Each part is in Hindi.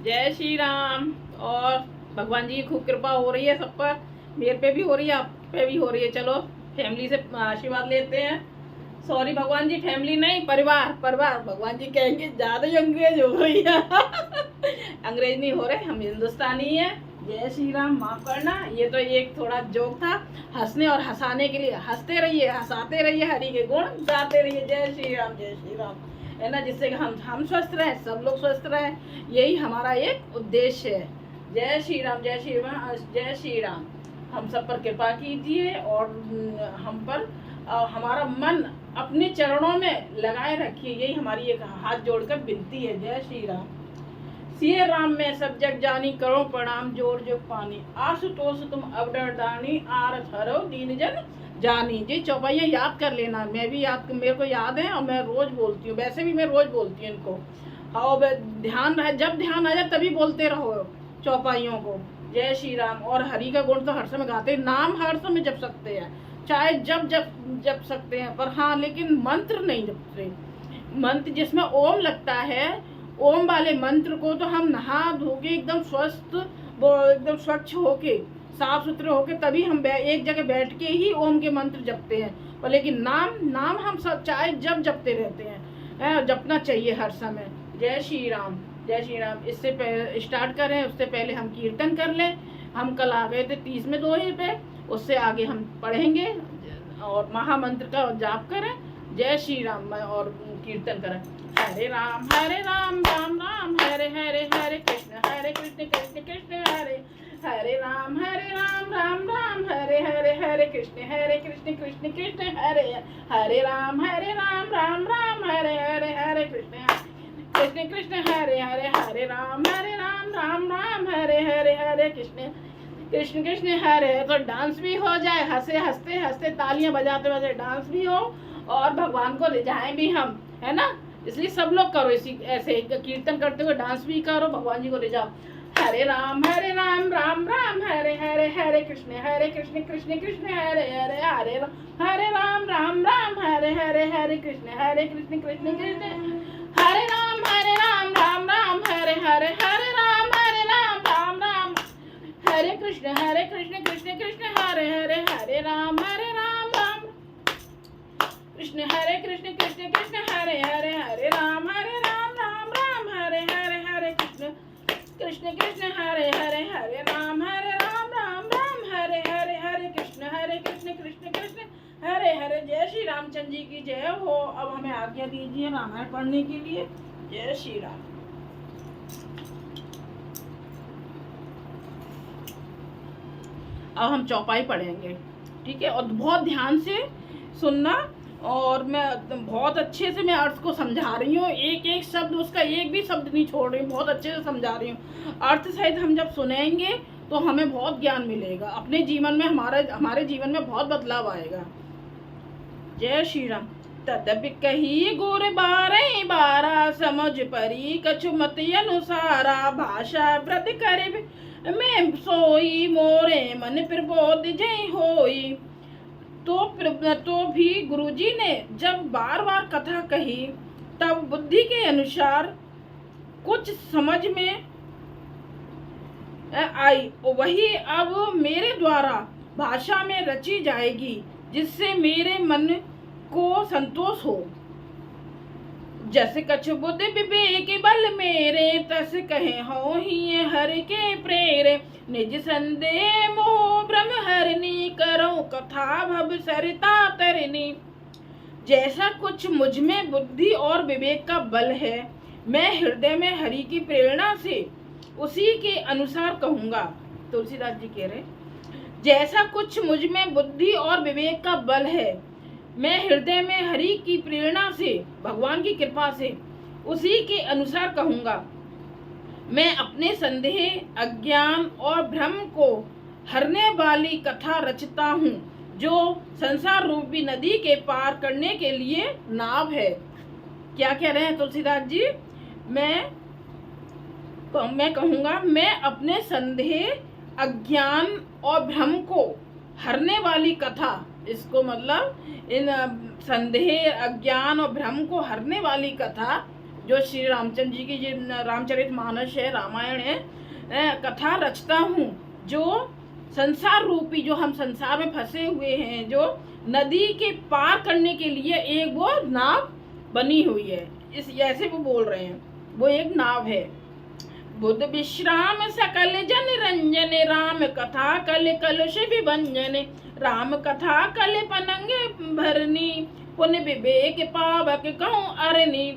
जय श्री राम। और भगवान जी की खूब कृपा हो रही है सब पर, मेरे पे भी हो रही है, आप पे भी हो रही है। चलो फैमिली से आशीर्वाद लेते हैं। सॉरी भगवान जी, फैमिली नहीं, परिवार परिवार। भगवान जी कहेंगे ज़्यादा ही अंग्रेज हो रही है। अंग्रेज नहीं हो रहे, हम हिंदुस्तानी हैं। जय श्री राम, माफ करना, ये तो एक थोड़ा जोक था हंसने और हंसाने के लिए। हंसते रहिए, हंसाते रहिए, हरि के गुण गाते रहिए। जय श्री राम, जय श्री राम, है ना, जिससे कि हम स्वस्थ रहें, सब लोग स्वस्थ रहें, यही हमारा एक उद्देश्य है। जय श्री राम, जय श्री राम, जय श्री राम। हम सब पर कृपा कीजिए और हम पर हमारा मन अपने चरणों में लगाए रखिए, यही हमारी एक हाथ जोड़कर विनती है। जय श्री राम। सिए राम में सब जग जानी, करो प्रणाम जोर जो पानी, आशुतोष तुम अवडर दानी, आरत हरो दीन जन जानी। जी चौपाइयाँ याद कर लेना, मैं भी याद, मेरे को याद है और मैं रोज बोलती हूँ, वैसे भी मैं रोज बोलती हूँ इनको। और ध्यान रहे, जब ध्यान आ जाए तभी बोलते रहो चौपाइयों को। जय श्री राम। और हरि का गुण तो हर समय गाते हैं, नाम हर समय जप सकते हैं, चाहे जब जब जप सकते हैं, पर हाँ लेकिन मंत्र नहीं जपते। मंत्र जिसमें ओम लगता है, ओम वाले मंत्र को तो हम नहा धो के एकदम स्वस्थ, वो एकदम स्वच्छ होके, साफ सुथरे होके, तभी हम एक जगह बैठ के ही ओम के मंत्र जपते हैं। पर लेकिन नाम हम सब चाहे जब जपते रहते हैं, जपना चाहिए हर समय। जय श्री राम, जय श्री राम। इससे पहले स्टार्ट करें, उससे पहले हम कीर्तन कर लें। हम कल आ गए थे 30 में 2 पे, उससे आगे हम पढ़ेंगे और महामंत्र का जाप करें। जय श्री राम और कीर्तन करें। हरे राम राम राम हरे हरे, हरे कृष्ण कृष्ण कृष्ण हरे हरे, राम राम हरे हरे, हरे कृष्ण कृष्ण कृष्ण हरे हरे, राम राम हरे हरे, हरे कृष्ण कृष्ण हरे हरे, हरे राम राम हरे हरे, हरे कृष्ण कृष्ण हरे। तो डांस भी हो जाए, हंसे हंसते हंसते, तालियां बजाते बजाते डांस भी हो और भगवान को ले जाएं भी हम, है ना। इसलिए सब लोग करो, इसी ऐसे कीर्तन करते हुए डांस भी करो, भगवान जी को ले जाओ। हरे राम राम राम हरे हरे, हरे कृष्ण कृष्ण कृष्ण हरे हरे, हरे राम राम हरे हरे, हरे कृष्ण कृष्ण कृष्ण हरे राम राम राम हरे हरे, हरे राम राम हरे कृष्ण कृष्ण कृष्ण हरे हरे, हरे राम राम कृष्ण कृष्ण कृष्ण हरे हरे, हरे राम राम हरे हरे, हरे कृष्ण कृष्ण हरे हरे, हरे राम राम हरे हरे, हरे कृष्ण कृष्ण कृष्ण हरे हरे। जय श्री रामचंद्र जी की जय हो। अब हमें आज्ञा दीजिए रामायण पढ़ने के लिए। जय श्री राम। अब हम चौपाई पढ़ेंगे, ठीक है, और बहुत ध्यान से सुनना। और मैं बहुत अच्छे से मैं अर्थ को समझा रही हूँ, एक एक शब्द, उसका एक भी शब्द नहीं छोड़ रही हूँ, बहुत अच्छे से समझा रही हूँ। अर्थ सहित हम जब सुनेंगे तो हमें बहुत ज्ञान मिलेगा, अपने जीवन में हमारे जीवन में बहुत बदलाव आएगा। जय श्री राम। तदपि कही गुर 12 समझ परी, कछु मत अनुसारा, भाषा व्रत कर मैं सोई, मोरे मन प्रबोध जय होई। तो भी गुरुजी ने जब बार बार कथा कही, तब बुद्धि के अनुसार कुछ समझ में आई, वही अब मेरे द्वारा भाषा में रची जाएगी, जिससे मेरे मन को संतोष हो। जैसे कछु बुद्धि विवेक बल मेरे, तस कहे हो ही हर के प्रेरे, निज संदेह मोह भ्रम हरनी, करो कथा भव सरिता तरनी। जैसा कुछ मुझ में बुद्धि और विवेक का बल है, मैं हृदय में हरि की प्रेरणा से उसी के अनुसार कहूँगा। तुलसीदास जी कह रहे, जैसा कुछ मुझ में बुद्धि और विवेक का बल है, मैं हृदय में हरि की प्रेरणा से, भगवान की कृपा से उसी के अनुसार कहूँगा। मैं अपने संदेह, अज्ञान और भ्रम को हरने वाली कथा रचता हूँ, जो संसार रूपी नदी के पार करने के लिए नाव है। क्या कह रहे हैं तुलसीदास जी? मैं कहूँगा, मैं अपने संदेह, अज्ञान और भ्रम को हरने वाली कथा, इसको मतलब इन संदेह, अज्ञान और भ्रम को हरने वाली कथा जो श्री रामचंद्र जी की जो रामचरितमानस है, रामायण है, कथा रचता हूँ, जो संसार रूपी, जो हम संसार में फंसे हुए हैं, जो नदी के पार करने के लिए एक वो नाव बनी हुई है, इस ऐसे वो बोल रहे हैं, वो एक नाव है। बुद्ध विश्राम सकल जन रंजन, राम कथा कल कलुष विभंजन, राम कथा कल पनंगे भरनी, पुण्य विवेक पावक कहूँ अरनी।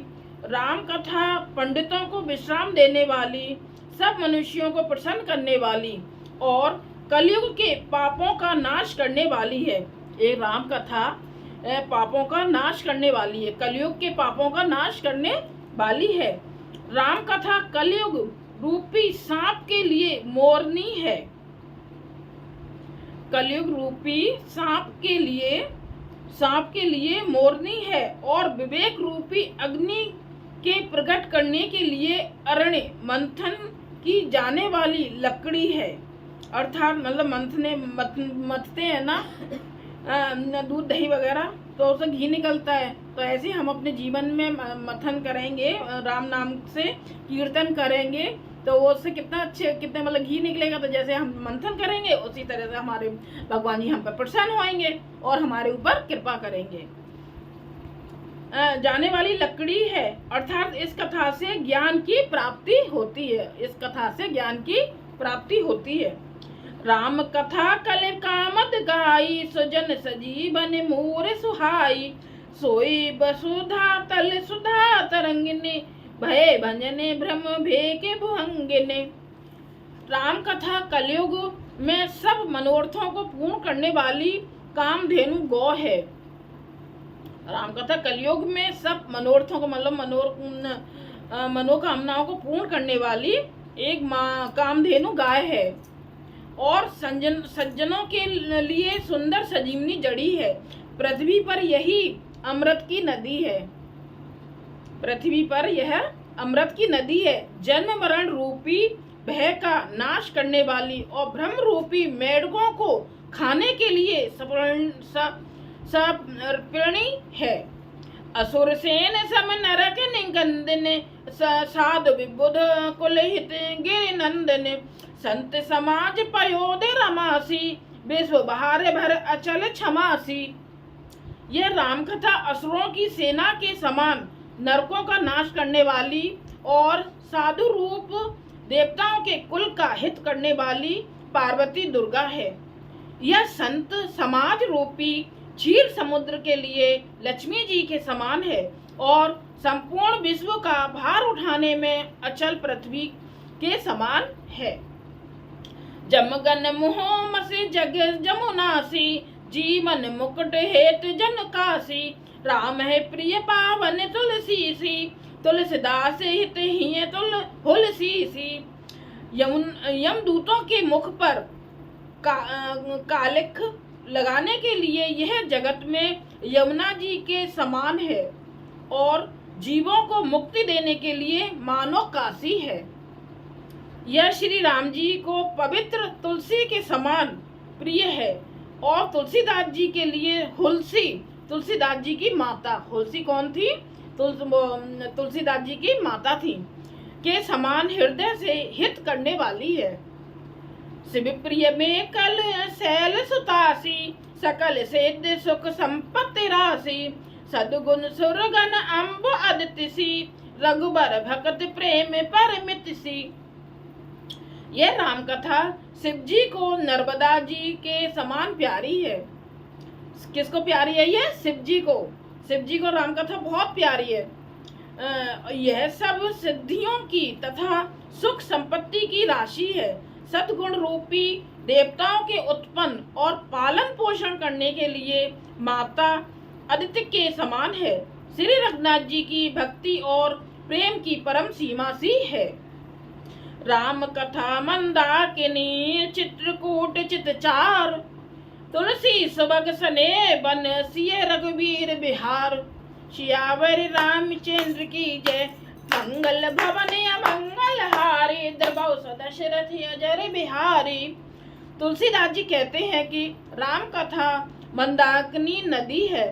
राम कथा पंडितों को विश्राम देने वाली, सब मनुष्यों को प्रसन्न करने वाली और कलयुग के पापों का नाश करने वाली है। ये राम कथा पापों का नाश करने वाली है, कलयुग के पापों का नाश करने वाली है। राम कथा कलयुग रूपी सांप के लिए मोरनी है, कलयुग रूपी सांप के लिए मोरनी है, और विवेक रूपी अग्नि के प्रकट करने के लिए अरण्य मंथन की जाने वाली लकड़ी है। अर्थात मतलब मथते हैं ना दूध दही वगैरह, तो उससे घी निकलता है, तो ऐसे हम अपने जीवन में मथन करेंगे, राम नाम से कीर्तन करेंगे, तो उससे कितने मतलब घी निकलेगा। तो जैसे हम मंथन करेंगे उसी तरह से हमारे भगवान जी हम पर प्रसन्न होंगे और हमारे ऊपर कृपा करेंगे। जाने वाली लकड़ी है, अर्थात इस कथा से ज्ञान की प्राप्ति होती है, इस कथा से ज्ञान की प्राप्ति होती है। राम कथा कल कामद गाई, सुजन सजीवन मोर सुहाई, सोई वसुधा तल सुधा तरंगिनी, भय भंजने भ्रम भेके भुहंगिने। राम कथा कलयुग में सब मनोरथों को पूर्ण करने वाली कामधेनु गौ है। राम कथा कलयुग में सब मनोरथों को मतलब मनोकामनाओं को पूर्ण करने वाली एक कामधेनु गाय है, और सज्जनों के लिए सुंदर सजीवनी जड़ी है। पृथ्वी पर यही अमृत की नदी है, पृथ्वी पर यह अमृत की नदी है। जन्म मरण रूपी भय का नाश करने वाली और भ्रम रूपी मेढकों को खाने के लिए सप्रणी है। असुर सेन सम नरक निकंदन, साधु विबुध कुलहित गिरि नंदन, संत समाज पयोद रमासी, विश्व बहार भर अचल क्षमासी। यह रामकथा असुरों की सेना के समान नरकों का नाश करने वाली और साधु रूप देवताओं के कुल का हित करने वाली पार्वती दुर्गा है। यह संत समाज रूपी क्षीर समुद्र के लिए लक्ष्मी जी के समान है और संपूर्ण विश्व का भार उठाने में अचल पृथ्वी के समान है। जमगन मुहोम से जग जमुनासी, जीवन मुकुट हेतु जन काशी, राम है प्रिय पावन तुलसी सी, तुलसीदास हित ही तुलसी सी। यमदूतों के मुख पर कालिख लगाने के लिए यह जगत में यमुना जी के समान है और जीवों को मुक्ति देने के लिए मानो काशी है। यह श्री राम जी को पवित्र तुलसी के समान प्रिय है और तुलसीदास जी के लिए हुलसी, तुलसीदास जी की माता, हुलसी कौन थी? तुलसीदास जी की माता थी, के समान हृदय से हित करने वाली है। शिव प्रिय में कल शैल सुतासी, सकल सिद्ध सुख संपत्ति राशि, सदगुण सुरगन अम्ब अदिति, रघुबर भक्त प्रेम परमित सी। यह राम कथा शिव जी को नर्मदा जी के समान प्यारी है। किसको प्यारी है? ये शिव जी को। शिव जी को राम कथा बहुत प्यारी है। यह सब सिद्धियों की तथा सुख संपत्ति की राशि है। सद्गुण रूपी देवताओं के उत्पन्न और पालन पोषण करने के लिए माता अदिति के समान है। श्री रघुनाथ जी की भक्ति और प्रेम की परम सीमा सी है। राम कथा मंदाकिनी चित्रकूट चितचार, तुलसी सुबग सने बन सिय रघुवीर बिहार। सियावर रामचंद्र की जय, मंगल भवन मंगल हारी, द्रवौ दशरथ अजर बिहारी। तुलसीदास जी कहते हैं कि राम कथा मंदाकिनी नदी है,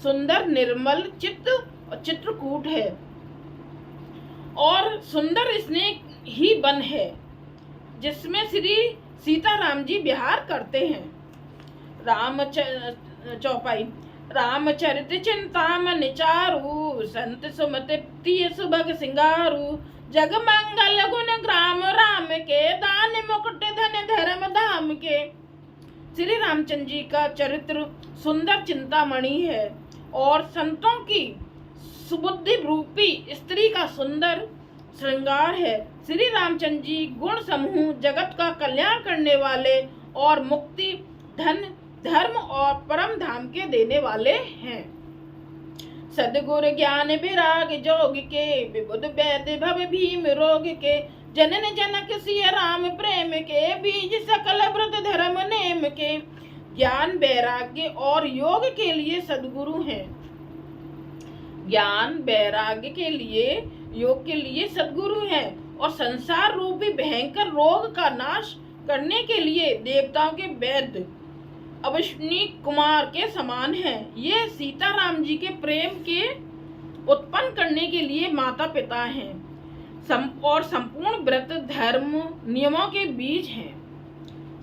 सुंदर निर्मल चित्रकूट है। और सुंदर स्नेह ही वन है जिसमें श्री सीताराम जी विहार करते हैं। चौपाई। रामचरित चिंतामन चारु, संत सुमति प्रिय सुभग सिंगारू, जग मंगल गुण ग्राम राम के, दान मुकुट धन धर्म धाम के। श्री रामचंद्र जी का चरित्र सुंदर चिंतामणि है और संतों की सुबुद्धि रूपी स्त्री का सुंदर श्रृंगार है। श्री रामचंद्र जी गुण समूह जगत का कल्याण करने वाले और मुक्ति धन धर्म और परम धाम के देने वाले हैं। सदगुरु ज्ञान विराग जोग के, विबुध वैद्य भव भीम रोग के, जनन जनक सिय राम प्रेम के, बीज सकल व्रत धर्म नेम के। ज्ञान वैराग्य और योग के लिए सदगुरु हैं। ज्ञान वैराग्य के लिए योग के लिए सदगुरु हैं और संसार रूपी भयंकर रोग का नाश करने के लिए देवताओं के वैद्य अश्विनी कुमार के समान हैं। ये सीताराम जी के प्रेम के उत्पन्न करने के लिए माता पिता हैं और संपूर्ण व्रत धर्म नियमों के बीज हैं।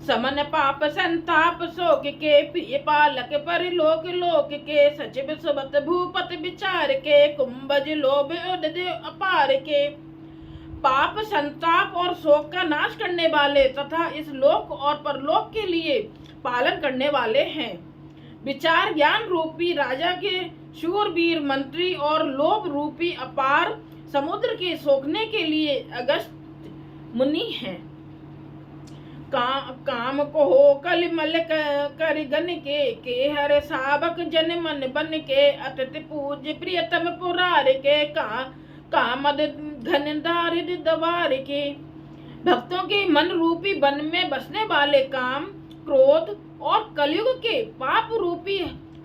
समन पाप संताप शोक के, प्रिय पालक परिलोक लोक के, सचिव सुबत भूपत विचार के, कुंभज लोभ अपार के। पाप संताप और शोक का नाश करने वाले तथा इस लोक और परलोक के लिए पालन करने वाले हैं। विचार ज्ञान रूपी राजा के शूरवीर मंत्री और लोभ रूपी अपार समुद्र के सोखने के लिए अगस्त मुनि हैं। काम को हो कलिमल कर गन के हर साबक जन मन बन के, अतिथि पूज्य प्रियतम पुरार के, कामद घन दारिद दवार के। भक्तों के मन रूपी वन में बसने वाले काम क्रोध और कलयुग के पाप रूपी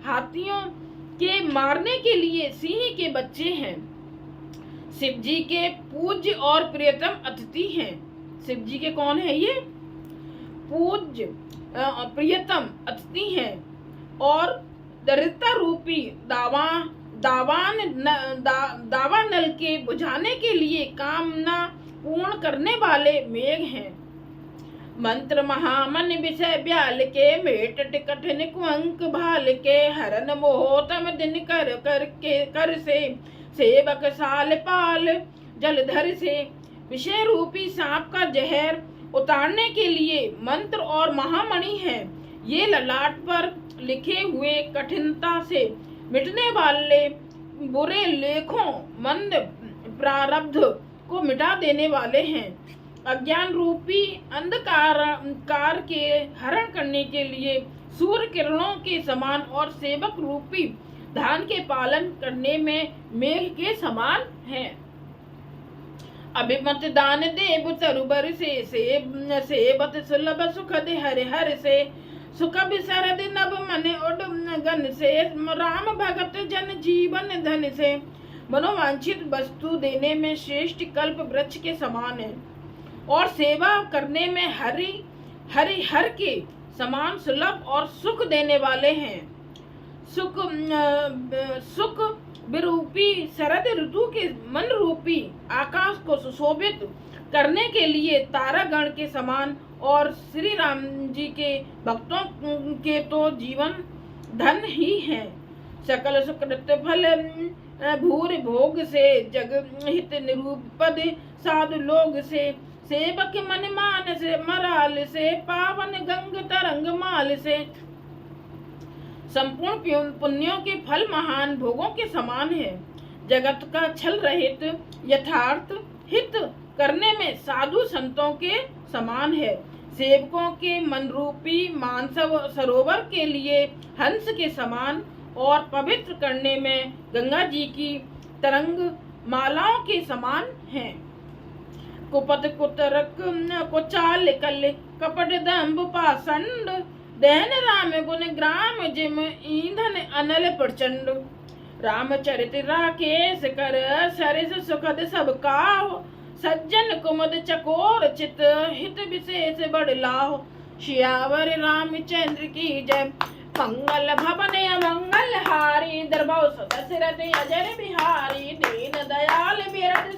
हाथियों के मारने के लिए सिंह के बच्चे हैं। शिव जी के पूज्य और प्रियतम अतिथि हैं। शिव जी के कौन है? ये पूज्य प्रियतम अतिथि हैं और दरिद्रता रूपी दावानल के बुझाने के लिए कामना पूर्ण करने वाले मेघ हैं। मंत्र महामन विषय ब्याल के, मेट कठिन कुंक भाल के, हरन मोहतम दिन कर से, सेवक साल पाल जलधर से। विषय रूपी सांप का जहर उतारने के लिए मंत्र और महामणि हैं। ये ललाट पर लिखे हुए कठिनता से मिटने वाले बुरे लेखों मंद प्रारब्ध को मिटा देने वाले हैं। अज्ञान रूपी अंधकार के हरण करने के लिए सूर्य किरणों के समान और सेवक रूपी धान के पालन करने में मेघ के समान हैं। अभिमत दान देव तरुबर से, सेवत सुलभ सुखद हर हर से, सुख बिसरद नभ मन उड गन से, राम भगत जन जीवन धन से। मनोवांछित वस्तु देने में श्रेष्ठ कल्प वृक्ष के समान है और सेवा करने में हर के समान सुलभ और सुख देने वाले हैं। सुख विरूपी शरद ऋतु के मन रूपी आकाश को सुशोभित करने के लिए तारागण के समान और श्री राम जी के भक्तों के तो जीवन धन ही है। सकल सुकृत फल भूर भोग से, जग हित निरूपद साधु लोग से, सेवक मन मान से मराल से, पावन गंग तरंग माल से। संपूर्ण पुण्यों के फल महान भोगों के समान है। जगत का छल रहित यथार्थ हित करने में साधु संतों के समान है। सेवकों के मन रूपी मानसव सरोवर के लिए हंस के समान और पवित्र करने में गंगा जी की तरंग मालाओं के समान हैं। कुपत कुतरक कुचाल कल कपट दम्भ पाषंड, दहन राम गुण ग्राम जिम ईंधन अनल प्रचंड। रामचरित राकेश कर सरिस सुखद सब काहु, सज्जन कुमुद चकोर चित हित विशेष बड़ लाहु। श्यावर रामचंद्र की जय। मंगल भवन मंगल हारी, दरबार सदशरथ अजर बिहारी। दीन दयाल बिरद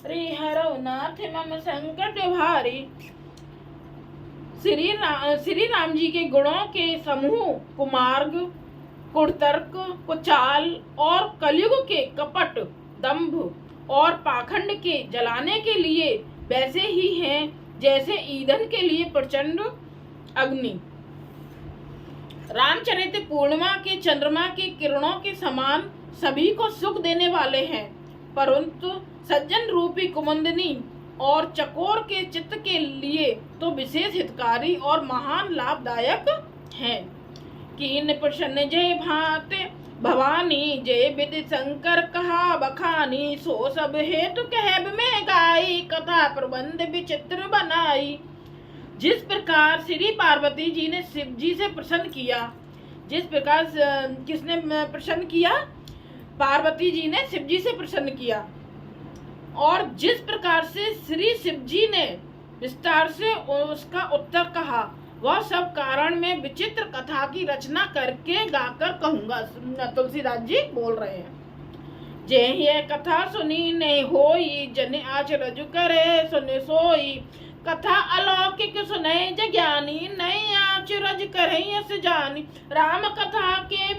हरौ नाथ मम संकट भारी। श्री राम जी के गुणों के समूह कुमार्ग, कुतर्क, कुचाल और कलयुग के कपट, दंभ और पाखंड के जलाने के लिए वैसे ही हैं जैसे ईंधन के लिए प्रचंड अग्नि। रामचरित पूर्णिमा के चंद्रमा की किरणों के समान सभी को सुख देने वाले हैं, परंतु सज्जन रूपी कुमुदिनी और चकोर के चित्त के लिए तो विशेष हितकारी और महान लाभदायक हैं। कीन प्रसन्न जय भाते भवानी, जय विधि शंकर कहा बखानी, सो सब हेतु कहब में गाई, कथा प्रबंध विचित्र बनाई। जिस प्रकार श्री पार्वती जी ने शिव जी से प्रसन्न किया, जिस प्रकार किसने प्रसन्न किया? पार्वती जी ने शिव जी से प्रसन्न किया। और जिस प्रकार से श्री शिव जी ने विस्तार से उसका उत्तर कहा, वह सब कारण में विचित्र कथा की रचना करके गाकर कहूंगा। तुलसीदास जी बोल रहे हैं। जे ये कथा सुनी नहीं होई, जन आचरज करे सुने सोई। कथा अलौकिक सुने ज्ञानी, नहीं आचरज करे अस जानी। राम कथा के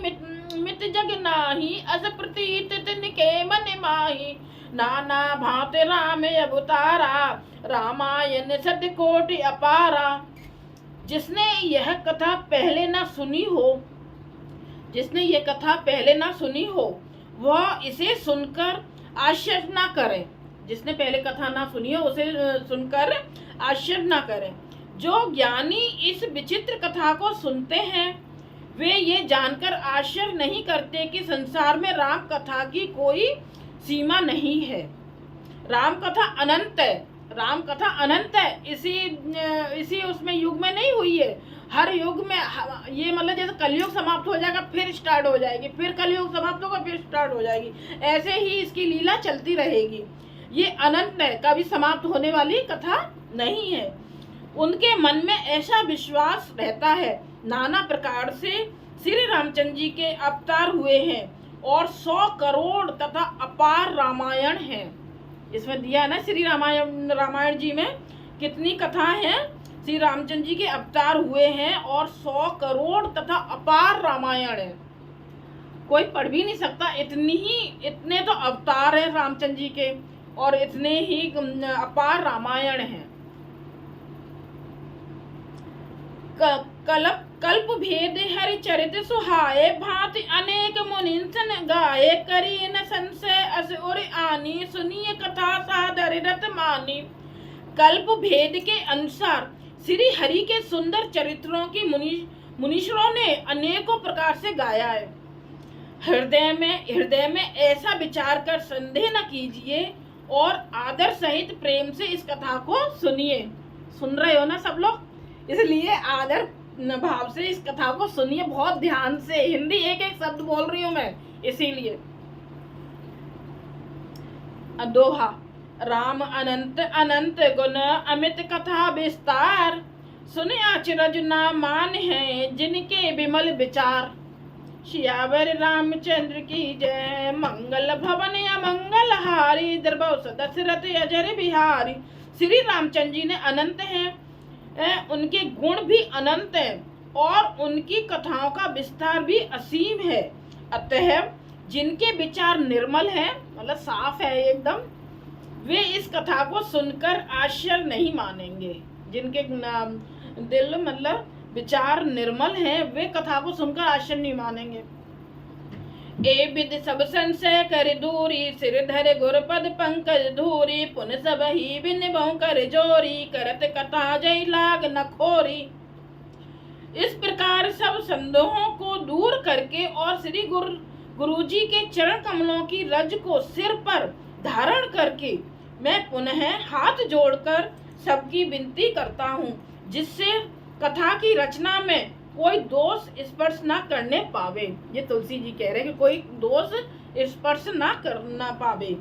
मित जग नाही, अस प्रतीत तिनके मन माही। नाना भांति राम अवतारा, रामायण सत कोटि अपारा। जिसने यह कथा पहले ना सुनी हो, जिसने यह कथा पहले ना सुनी हो, वह इसे सुनकर आश्चर्य ना करे। जिसने पहले कथा ना सुनी हो, उसे सुनकर आश्चर्य ना करे। जो ज्ञानी इस विचित्र कथा को सुनते हैं, वे ये जानकर आश्चर्य नहीं करते कि संसार में राम कथा की कोई सीमा नहीं है। राम कथा अनंत है, राम कथा अनंत है। इसी उसमें युग में नहीं हुई है, हर युग में। ये मतलब जैसे कलयुग समाप्त हो जाएगा फिर स्टार्ट हो जाएगी, फिर कलयुग समाप्त होगा फिर स्टार्ट हो जाएगी, ऐसे ही इसकी लीला चलती रहेगी। ये अनंत है, कभी समाप्त होने वाली कथा नहीं है। उनके मन में ऐसा विश्वास रहता है। नाना प्रकार से श्री रामचंद्र जी के अवतार हुए हैं और 100 करोड़ तथा अपार रामायण है। इसमें दिया है ना, श्री रामायण जी में कितनी कथा है। श्री रामचंद्र जी के अवतार हुए हैं और 100 करोड़ तथा अपार रामायण है। कोई पढ़ भी नहीं सकता, इतने तो अवतार है रामचंद्र जी के और इतने ही अपार रामायण है। कल्प भेद हरि चरित सुहाए, भांति अनेक मुनिसन गाए। करी न संशय अस उर आनी, सुनिए कथा सादर रत मानी। कल्प भेद के अनुसार श्री हरि के सुंदर चरित्रों की मुनीश्वरों ने अनेकों प्रकार से गाया है। हृदय में ऐसा विचार कर संदेह न कीजिए और आदर सहित प्रेम से इस कथा को सुनिए। सुन रहे हो ना सब लोग? इसलिए आदर भाव से इस कथा को सुनिए, बहुत ध्यान से। हिंदी एक एक शब्द बोल रही हूं मैं, इसीलिए। दोहा। राम अनंत अनंत गुण, अमित कथा विस्तार। सुने आचरज ना मान है, जिनके विमल विचार। सियावर रामचंद्र की जय, मंगल भवन अमंगल हारी। द्रवस दशरथ अजर बिहारी। श्री रामचंद्र जी ने अनंत है, उनके गुण भी अनंत है और उनकी कथाओं का विस्तार भी असीम है। अतः जिनके विचार निर्मल है, मतलब साफ है एकदम, वे इस कथा को सुनकर आश्चर्य नहीं मानेंगे। जिनके दिल मतलब विचार निर्मल है, वे कथा को सुनकर आश्चर्य नहीं मानेंगे। ए विधि सब संशय कर दूरी, सिर धर गुरपद पंकज धूरी। पुन सब ही बिन बहु कर जोरी, करत कथा जय लाग न खोरी। इस प्रकार सब संदेहों को दूर करके और श्री गुरु जी के चरण कमलों की रज को सिर पर धारण करके मैं पुनः हाथ जोड़कर सबकी विनती करता हूँ, जिससे कथा की रचना में कोई दोष स्पर्श ना करने पावे। ये तुलसी जी कह रहे हैं कि कोई दोष स्पर्श ना करना पावे।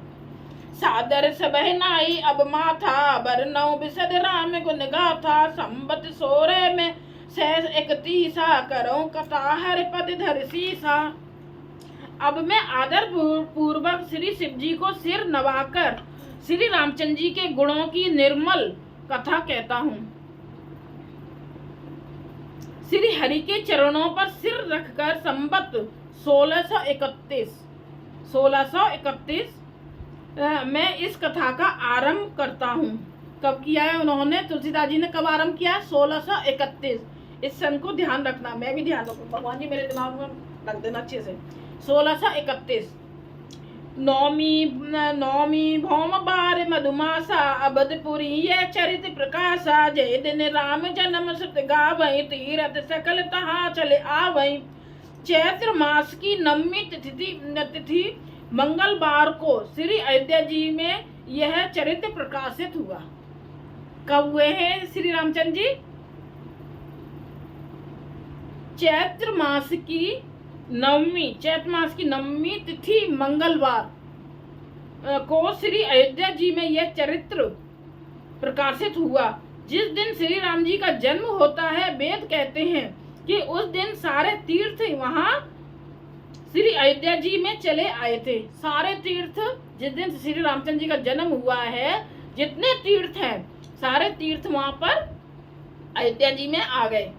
सादर सबह नाई अब माथा, बरनौ बिसद राम गुण गाथा। संबत 16 में 631 करो कथा, हर पद धर सीसा। अब मैं आदर पूर्वक श्री शिव जी को सिर नवाकर श्री रामचंद्र जी के गुणों की निर्मल कथा कहता हूँ। श्री हरि के चरणों पर सिर रखकर संवत 1631 मैं इस कथा का आरंभ करता हूँ। कब किया है उन्होंने? तुलसीदास जी ने कब आरंभ किया? 1631। इस सन को ध्यान रखना, मैं भी ध्यान रखूँ, भगवान जी मेरे दिमाग में रख देना अच्छे से। 1631 नौमी भौम बार मधुमासा अबधपुरी ये चरित प्रकाशा जय दिन राम जन्म सुत गावई तीरथ सकल तहा चले आवई। चैत्र मास की नवमी तिथि मंगलवार को श्री अयोध्या जी में यह चरित्र प्रकाशित हुआ। कब हुए हैं श्री रामचंद्र जी? चैत्र मास की नवमी तिथि मंगलवार को श्री अयोध्या जी में यह चरित्र प्रकाशित हुआ। जिस दिन श्री राम जी का जन्म होता है, वेद कहते हैं कि उस दिन सारे तीर्थ वहां श्री अयोध्या जी में चले आए थे। सारे तीर्थ, जिस दिन श्री रामचंद्र जी का जन्म हुआ है, जितने तीर्थ हैं सारे तीर्थ वहां पर अयोध्या जी में आ गए।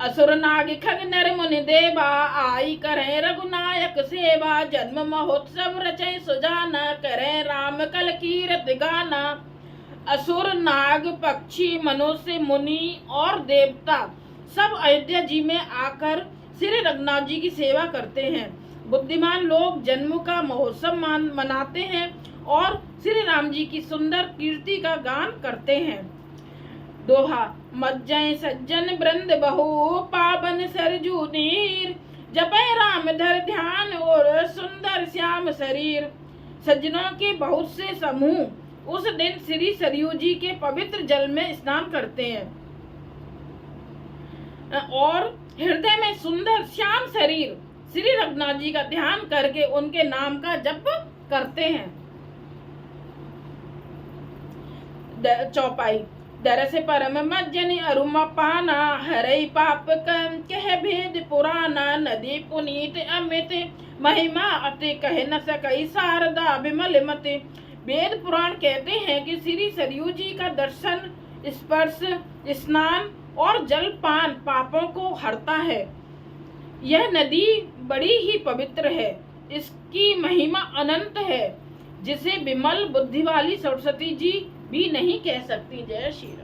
असुर नाग खग नर मुनि देवा आई करे रघुनायक सेवा। जन्म महोत्सव रचय सुजाना करे राम कल कीरत गाना। असुर नाग पक्षी मनुष्य मुनि और देवता सब अयोध्या जी में आकर श्री रघुनाथ जी की सेवा करते हैं। बुद्धिमान लोग जन्म का महोत्सव मनाते हैं और श्री राम जी की सुंदर कीर्ति का गान करते हैं। दोहा मज्जय सज्जन वृंद बहु पावन सरजू नीर। जपय राम धर ध्यान और सुंदर श्याम शरीर। सज्जनों के बहुत से समूह उस दिन श्री सरयू जी के पवित्र जल में स्नान करते हैं और हृदय में सुंदर श्याम शरीर श्री रघुनाथ जी का ध्यान करके उनके नाम का जप करते हैं। चौपाई दरस परम मज्जनि अरुमा पाना हरई पाप कह भेद पुराना। नदी पुनीत अमित महिमा अति कह न सकई शारदा विमल मति। वेद पुराण कहते हैं कि श्री सरयू जी का दर्शन, स्पर्श, स्नान और जलपान पापों को हरता है। यह नदी बड़ी ही पवित्र है, इसकी महिमा अनंत है, जिसे विमल बुद्धि वाली सरस्वती जी भी नहीं कह सकती। जय श्री राम।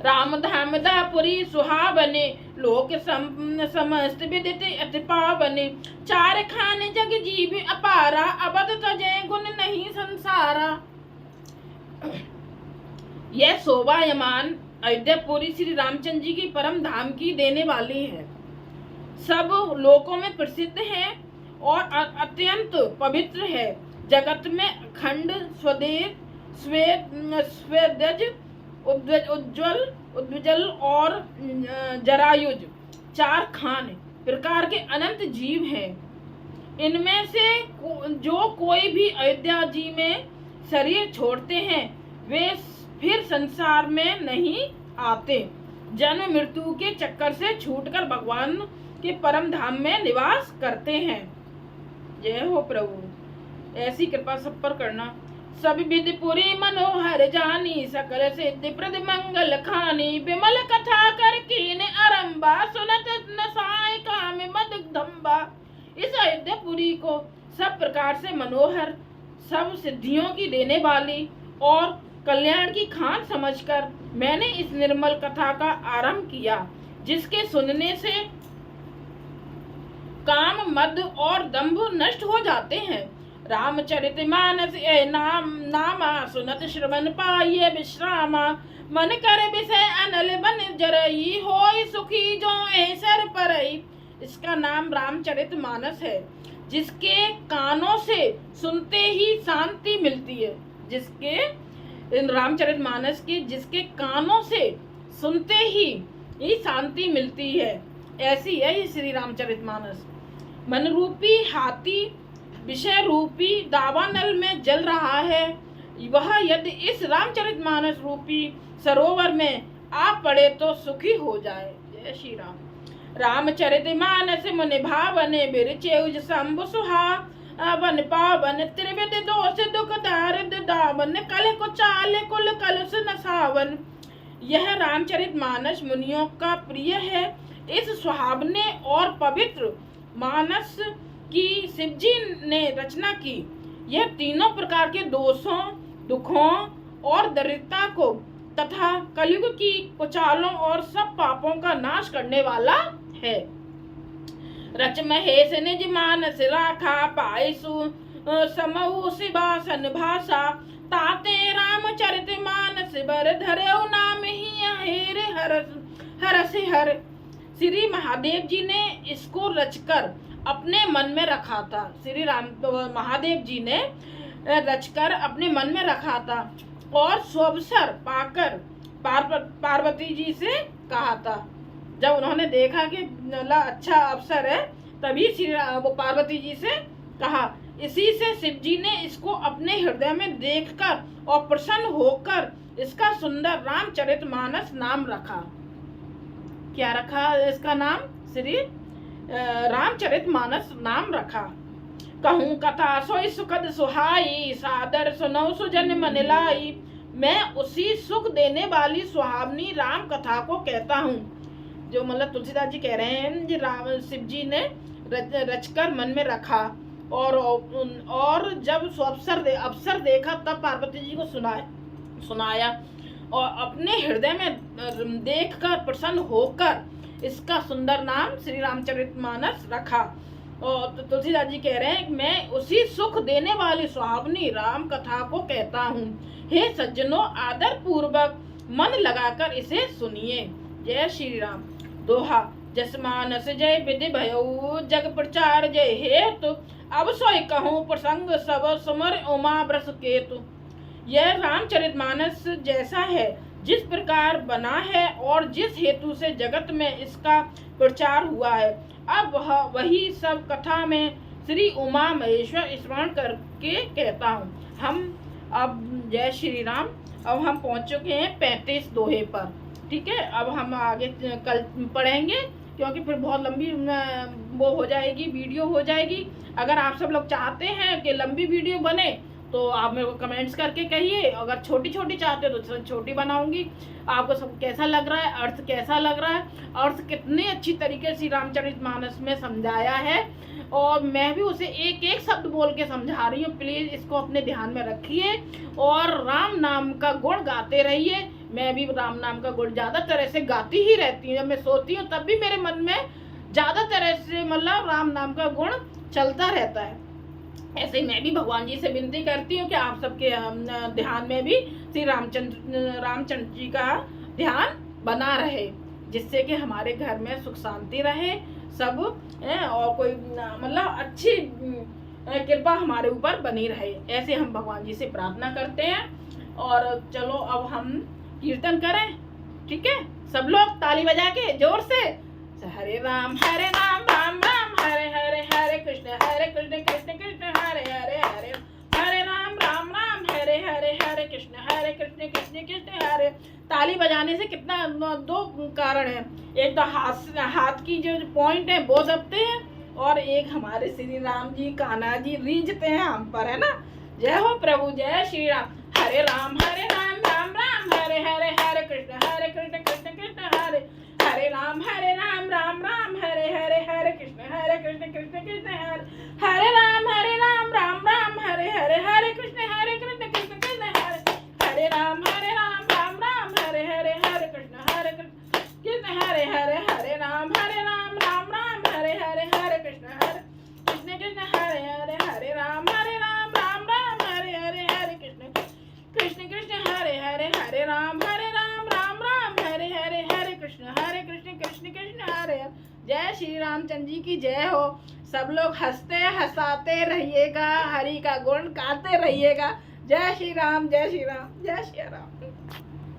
राम धाम दापुरी सुहावने लोक समस्त विदित अति पावने। चार खाने जग जीव अपारा अबद तजय गुण नहीं संसारा। यह शोभायमान अयोध्यापुरी श्री रामचंद्र जी की परम धाम की देने वाली है। सब लोकों में प्रसिद्ध है और अत्यंत पवित्र है। जगत में अखंड स्वदेव स्वेदज उज्ज्वल और जरायुज चार खान प्रकार के अनंत जीव हैं। इनमें से जो कोई भी अयोध्या जी में शरीर छोड़ते हैं वे फिर संसार में नहीं आते। जन्म मृत्यु के चक्कर से छूटकर भगवान के परम धाम में निवास करते हैं। जय हो प्रभु। ऐसी कृपा सब पर करना। सब विधि पुरी मनोहर जानी सकल सिद्धि प्रद मंगल खानी। विमल कथा कर कीन आरंभा सुनत नसाय काम मद धम्बा। इस अयोध्यापुरी को सब प्रकार से मनोहर, सब सिद्धियों की देने वाली और कल्याण की खान समझकर मैंने इस निर्मल कथा का आरंभ किया, जिसके सुनने से काम, मद और दंभ नष्ट हो जाते हैं। रामचरितमानस नामा सुनत श्रवण पाइये विश्रामा। मन कर विषय अनल बन जरई होय सुखी जो ऐसर परई। इसका नाम रामचरितमानस है, जिसके कानों से सुनते ही शांति मिलती है। रामचरितमानस की जिसके कानों से सुनते ही शांति मिलती है, ऐसी है ये श्री रामचरितमानस। मन रूपी हाथी विषय रूपी दावानल में जल रहा है, वह यदि इस रामचरितमानस रूपी सरोवर में आ पड़े तो सुखी हो जाए। जय श्री राम। रामचरितमानस मुनि भावने बिरचेउज शंभु सुहा। वन पावन त्रिविध दोष दुख दारिद दावन कल कुचाल कुल कलुष नसावन। यह रामचरितमानस मुनियों का प्रिय है। इस सुहावने और पवित्र मानस की शिवजी ने रचना की। यह तीनों प्रकार के दोषों, दुखों और दरिद्रता को तथा कलयुग की कुचालों और सब पापों का नाश करने वाला है। रच महेश निज मानस राखा, पाए समऊ सिंहासन भाषा, ताते रामचरित मानस बर धर्यो नाम ही हेर हरस हर। श्री महादेव जी ने इसको रचकर अपने मन में रखा था। श्री राम महादेव जी ने रचकर अपने मन में रखा था और स्वअवसर पाकर पार्वती जी से कहा था। जब उन्होंने देखा कि अच्छा अवसर है तभी वो पार्वती जी से कहा। इसी से शिव जी ने इसको अपने हृदय में देखकर और प्रसन्न होकर इसका सुंदर रामचरितमानस नाम रखा। क्या रखा इसका नाम? श्री रामचरितमानस नाम रखा। कहूँ कथा सोई सुखद सुहाई, सादर सुनौ सुजन मन लाई। मैं उसी सुख देने वाली सुहावनी राम कथा को कहता हूँ जो मतलब तुलसीदास जी कह रहे हैं जी राम शिव जी ने रचकर मन में रखा और जब अवसर देखा तब पार्वती जी को सुनाया और अपने हृदय में देखकर प्रसन्न होकर इसका सुंदर नाम श्री रामचरितमानस रखा। और तुलसीदास जी कह रहे हैं कि मैं उसी सुख देने वाली सुहावनी राम कथा को कहता हूँ। हे सज्जनों, आदर पूर्वक मन लगाकर इसे सुनिए। जय श्री राम। दोहा। जस मानस जय विधि भयो, जग प्रचार जय हेतु, अब सोई कहूँ प्रसंग सब सुमर उमा ब्रस केतु। यह रामचरितमानस जैसा है जिस प्रकार बना है और जिस हेतु से जगत में इसका प्रचार हुआ है, अब वही सब कथा में श्री उमा महेश्वर स्मरण करके कहता हूँ। हम अब जय श्री राम। अब हम पहुँच चुके हैं 35 दोहे पर। ठीक है, अब हम आगे कल पढ़ेंगे क्योंकि फिर बहुत लंबी वो हो जाएगी, वीडियो हो जाएगी। अगर आप सब लोग चाहते हैं कि लंबी वीडियो बने तो आप मेरे को कमेंट्स करके कहिए। अगर छोटी छोटी चाहते हो तो छोटी बनाऊंगी। आपको सब कैसा लग रहा है, अर्थ कैसा लग रहा है, अर्थ कितने अच्छी तरीके से रामचरितमानस में समझाया है और मैं भी उसे एक एक शब्द बोल के समझा रही हूँ। प्लीज़ इसको अपने ध्यान में रखिए और राम नाम का गुण गाते रहिए। मैं भी राम नाम का गुण ज़्यादा तरह से गाती ही रहती हूँ। जब मैं सोती हूँ तब भी मेरे मन में ज़्यादा तरह से मतलब राम नाम का गुण चलता रहता है। ऐसे ही मैं भी भगवान जी से विनती करती हूँ कि आप सबके ध्यान में भी श्री रामचंद्र जी का ध्यान बना रहे, जिससे कि हमारे घर में सुख शांति रहे सब और कोई मतलब अच्छी कृपा हमारे ऊपर बनी रहे। ऐसे हम भगवान जी से प्रार्थना करते हैं। और चलो अब हम कीर्तन करें। ठीक है, सब लोग ताली बजा के जोर से हरे राम राम राम हरे हरे, हरे कृष्ण कृष्ण कृष्ण हरे हरे, हरे हरे राम राम हरे हरे, हरे कृष्ण कृष्ण हरे। ताली बजाने से कितना दो कारण है। एक तो हाथ की जो पॉइंट है वो दबते हैं और एक हमारे श्री राम जी कान्हा जी रीझते हैं हम पर, है ना। जय हो प्रभु, जय श्री राम। हरे राम राम राम हरे हरे, हरे कृष्ण कृष्ण कृष्ण हरे, हरे राम राम राम हरे हरे, हरे कृष्ण कृष्ण कृष्ण हरे, हरे राम राम राम हरे हरे, हरे कृष्ण कृष्ण कृष्ण हरे, हरे राम राम राम हरे हरे, हरे कृष्ण कृष्ण हरे, हरे हरे राम राम हरे हरे, हरे कृष्ण कृष्ण हरे हरे, हरे राम राम हरे हरे, हरे कृष्ण कृष्ण हरे हरे, हरे राम राम हरे हरे, हरे कृष्ण कृष्ण हरे। जय श्री रामचंद्र जी की जय हो। सब लोग हंसते हंसाते रहिएगा, हरि का गुण गाते रहिएगा। जय श्री राम, जय श्री राम, जय श्री राम।